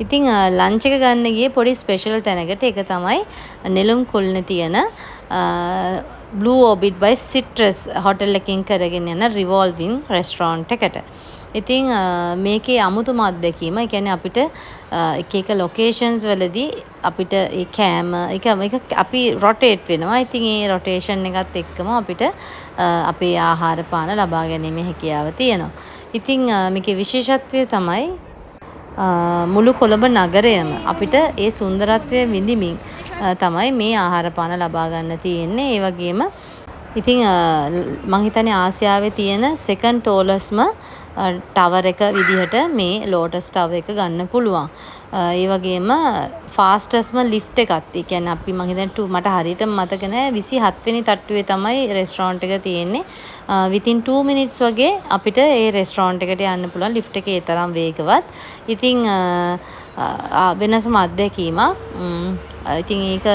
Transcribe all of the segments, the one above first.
ඉතින් ලන්ච් එක ගන්න ගියේ පොඩි ස්පෙෂල් තැනකට. ඒක තමයි නෙළුම් කුල්නේ තියෙන Blue Orbit by Citrus hotel එකකින් කරගෙන යන රිවෝල්විං රෙස්ටොරන්ට් එකට. ඉතින් මේකේ අමුතුම අත්දැකීම, ඒ කියන්නේ අපිට එක එක ලොකේෂන්ස් වලදී අපිට ඒ කෑම එක අපි රොටේට් වෙනවා. ඉතින් ඒ රොටේෂන් එකත් එක්කම අපිට අපේ ආහාර පාන ලබා ගැනීමේ හැකියාව තියෙනවා. ඉතින් මේකේ විශේෂත්වය තමයි මුළු කොළඹ නගරයම අපිට ඒ සුන්දරත්වය විඳිමින් තමයි මේ ආහාර පාන ලබා ගන්න තියෙන්නේ. ඒ වගේම ඉතින් මං හිතන්නේ ආසියාවේ තියෙන සෙකන්ඩ් ටෝලස්ම ටවර් එක විදිහට මේ ලෝටස් ටවර් එක ගන්න පුළුවන්. ඒ වගේම ෆාස්ටස්ම ලිෆ්ට් එකත්, ඒ කියන්නේ අපි මං හිතන්නේ මට හරියට මතක නැහැ 27 වෙනි තට්ටුවේ තමයි රෙස්ටොරන්ට් එක තියෙන්නේ. within 2 minutes වගේ අපිට ඒ රෙස්ටොරන්ට් එකට යන්න පුළුවන්. ලිෆ්ට් එකේ ඒ තරම් වේගවත්. ඉතින් වෙනසම අත්දැකීමක්. ඉතින් ඒක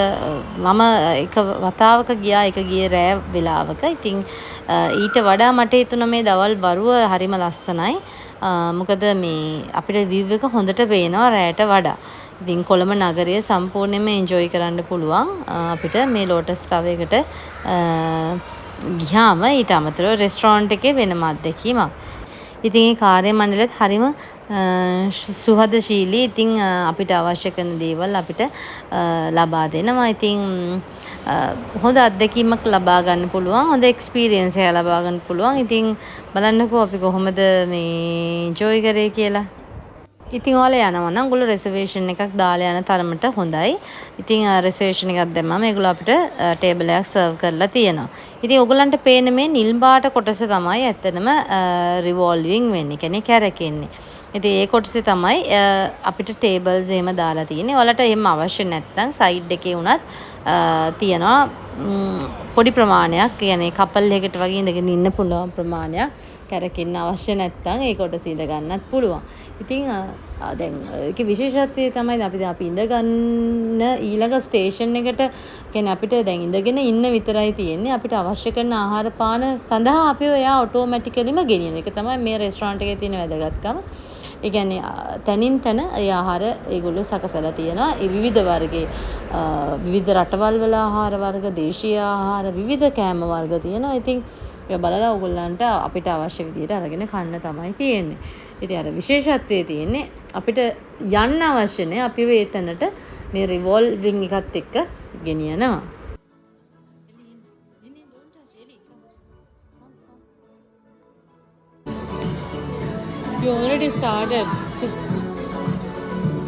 මම එක වතාවක ගියා, ඒක ගියේ රෑ වෙලාවක. ඉතින් ඊට වඩා මට හිතුණා මේ දවල් බරුව හරිම ලස්සනයි. මොකද මේ අපිට view එක හොඳට පේනවා රෑට වඩා. ඉතින් කොළඹ නගරය සම්පූර්ණයෙන්ම එන්ජොයි කරන්න පුළුවන් අපිට මේ ලෝටස් ටවර් එකට ගියාම. ඊට අමතරව රෙස්ටොරන්ට් එකේ වෙනම අත්දැකීමක්. ඉතින් ඒ කාර්ය මණ්ඩලෙත් හරිම සුහදශීලී. ඉතින් අපිට අවශ්‍ය කරන දේවල් අපිට ලබා දෙනවා. ඉතින් හොඳ අත්දැකීමක් ලබා ගන්න පුළුවන්, හොඳ එක්ස්පීරියන්ස් එකක් ලබා ගන්න පුළුවන්. ඉතින් බලන්නකෝ අපි කොහොමද මේ එන්ජොයි කරේ කියලා. ඉතින් ඔයාලා යනවා නම් ඔයගොල්ලෝ රිසර්වේෂන් එකක් දාලා යන තරමට හොඳයි. ඉතින් රිසර්වේෂන් එකක් දැම්මම ඒගොල්ලෝ අපිට ටේබල් එකක් සර්ව් කරලා තියෙනවා. ඉතින් ඔයගොල්ලන්ට පේන මේ නිල් පාට කොටස තමයි ඇත්තටම රිවෝල්විං වෙන්නේ. කියන්නේ කැරකෙන්නේ. ඉතින් ඒ කොටසේ තමයි අපිට ටේබල්ස් එහෙම දාලා තියෙන්නේ. ඔයාලට එහෙම අවශ්‍ය නැත්නම් සයිඩ් එකේ උනත් තියනවා පොඩි ප්‍රමාණයක්. කියන්නේ කපල් එකකට වගේ ඉඳගෙන ඉන්න පුළුවන් ප්‍රමාණයක්. කැරකෙන්න අවශ්‍ය නැත්නම් ඒ කොටස ඉඳ ගන්නත් පුළුවන්. ඉතින් දැන් ඒකේ විශේෂත්වය තමයි අපි ඉඳ ගන්න ඊළඟ ස්ටේෂන් එකට, කියන්නේ අපිට දැන් ඉඳගෙන ඉන්න විතරයි තියෙන්නේ. අපිට අවශ්‍ය කරන ආහාර පාන සඳහා අපිව එයා ඔටෝමැටිකලිම ගෙනියන එක තමයි මේ රෙස්ටොරන්ට් එකේ තියෙන වැදගත්කම. ඒ කියන්නේ තනින් තන ඒ ආහාර ඒගොල්ලෝ සකසලා තියෙනවා. ඒ විවිධ වර්ගයේ විවිධ රටවල් වල ආහාර වර්ග, දේශීය ආහාර, විවිධ කෑම වර්ග තියෙනවා. ඉතින් ඒ බලලා ඕගොල්ලන්ට අපිට අවශ්‍ය විදියට අරගෙන කන්න තමයි තියෙන්නේ. ඉතින් අර විශේෂත්වයේ තියෙන්නේ අපිට යන්න අවශ්‍ය නැහැ. අපිව ඒ තැනට මේ රිවෝල්විං එකත් එක්ක ගෙනියනවා. You already started.